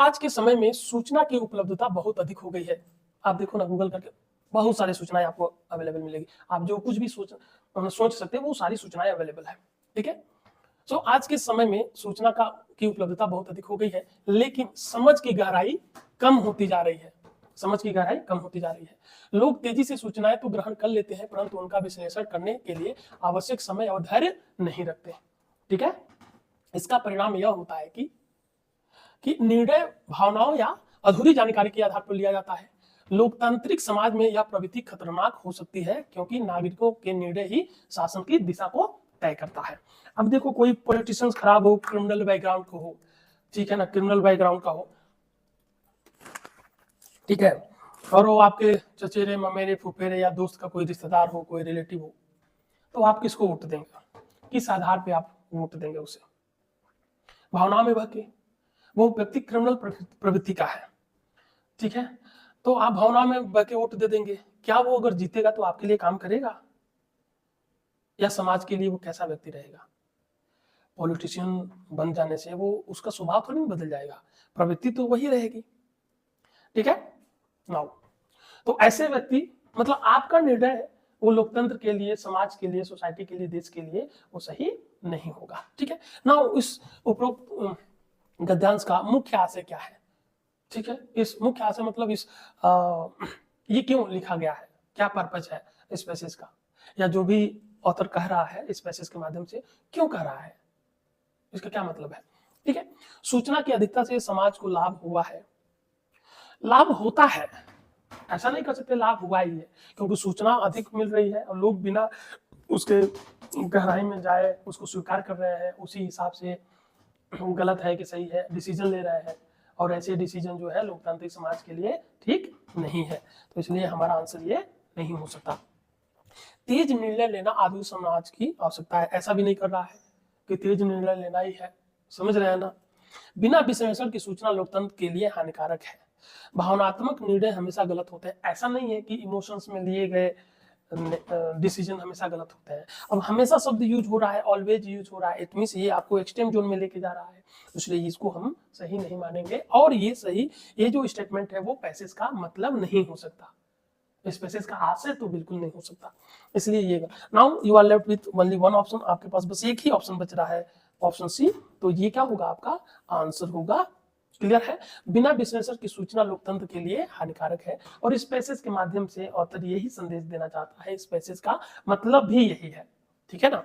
आज के समय में सूचना की उपलब्धता बहुत अधिक हो गई है। आप देखो ना गूगल करके बहुत सारी सूचनाएं आपको अवेलेबल मिलेगी। आप जो कुछ भी सोच सकते हैं वो सारी सूचनाएं अवेलेबल है। ठीक है। तो आज के समय में सूचना की उपलब्धता बहुत अधिक हो गई है, लेकिन समझ की गहराई कम होती जा रही है। समझ की गहराई कम होती जा रही है। लोग तेजी से सूचनाएं तो ग्रहण कर लेते हैं, परंतु उनका विश्लेषण करने के लिए आवश्यक समय और धैर्य नहीं रखते। ठीक है। इसका परिणाम यह होता है कि निर्णय भावनाओं या अधूरी जानकारी के आधार पर लिया जाता है। लोकतांत्रिक समाज में यह प्रवृत्ति खतरनाक हो सकती है, क्योंकि नागरिकों के निर्णय ही शासन की दिशा को तय करता है। अब देखो कोई पॉलिटिशियंस खराब हो, क्रिमिनल बैकग्राउंड को हो, ठीक है ना, क्रिमिनल बैकग्राउंड का हो, ठीक है, और वो आपके चचेरे ममेरे फुफेरे या दोस्त का कोई रिश्तेदार हो, कोई रिलेटिव हो, तो आप किसको वोट देंगे? किस आधार पे आप वोट देंगे उसे? भावनाओं में बहके वो व्यक्ति क्रिमिनल प्रवृत्ति का है। ठीक है। तो आप भावना में बहके वोट दे देंगे, क्या वो अगर जीतेगा तो आपके लिए काम करेगा या समाज के लिए वो कैसा व्यक्ति रहेगा? पॉलिटिशियन बन जाने से वो उसका स्वभाव थोड़ी बदल जाएगा, प्रवृत्ति तो वही रहेगी। ठीक है। नाउ तो ऐसे व्यक्ति मतलब आपका निर्णय वो लोकतंत्र के लिए, समाज के लिए, सोसाइटी के लिए, देश के लिए वो सही नहीं होगा। ठीक है। नाउ इस उपरोक्त गद्यांश का मुख्य आशय क्या है? ठीक है। इस मुख्य आशय मतलब ये क्यों लिखा गया है, क्या पर्पज है इस पैसेज का, या जो भी ऑथर कह रहा है इस पैसेज के माध्यम से क्यों कह रहा है, इसका क्या मतलब है? ठीक है। सूचना की अधिकता से समाज को लाभ हुआ है, लाभ होता है, ऐसा नहीं कर सकते लाभ हुआ ही है, क्योंकि सूचना अधिक मिल रही है और लोग बिना उसके गहराई में जाए उसको स्वीकार कर रहे हैं, उसी हिसाब से गलत है कि सही है डिसीजन ले रहे हैं, और ऐसे डिसीजन जो है लोकतांत्रिक समाज के लिए ठीक नहीं है। तो इसलिए हमारा आंसर ये नहीं हो सकता। तेज निर्णय लेना आधुनिक समाज की आवश्यकता है, ऐसा भी नहीं कर रहा है कि तेज निर्णय लेना ही है, समझ रहे हैं ना। बिना विश्लेषण की सूचना लोकतंत्र के लिए हानिकारक है। भावनात्मक निर्णय हमेशा गलत होते हैं, ऐसा नहीं है कि इमोशंस में लिए गए डिसीजन हमेशा गलत होते हैं। अब हमेशा शब्द यूज हो रहा है, ऑलवेज यूज हो रहा है, इट मींस ये आपको एक्सट्रीम जोन में लेके जा रहा है, इसलिए इसको हम सही नहीं मानेंगे। और ये जो स्टेटमेंट है वो पैसेज का मतलब नहीं हो सकता, इस पैसेज का आशय तो बिल्कुल नहीं हो सकता। इसलिए ये now you are left with only one option, आपके पास बस एक ही ऑप्शन बच रहा है, ऑप्शन सी। तो ये क्या होगा, आपका आंसर होगा। क्लियर है। बिना विश्लेषण की सूचना लोकतंत्र के लिए हानिकारक है, और इस पैसेज के माध्यम से ऑथर यही संदेश देना चाहता है, इस पैसेज का मतलब भी यही है। ठीक है ना।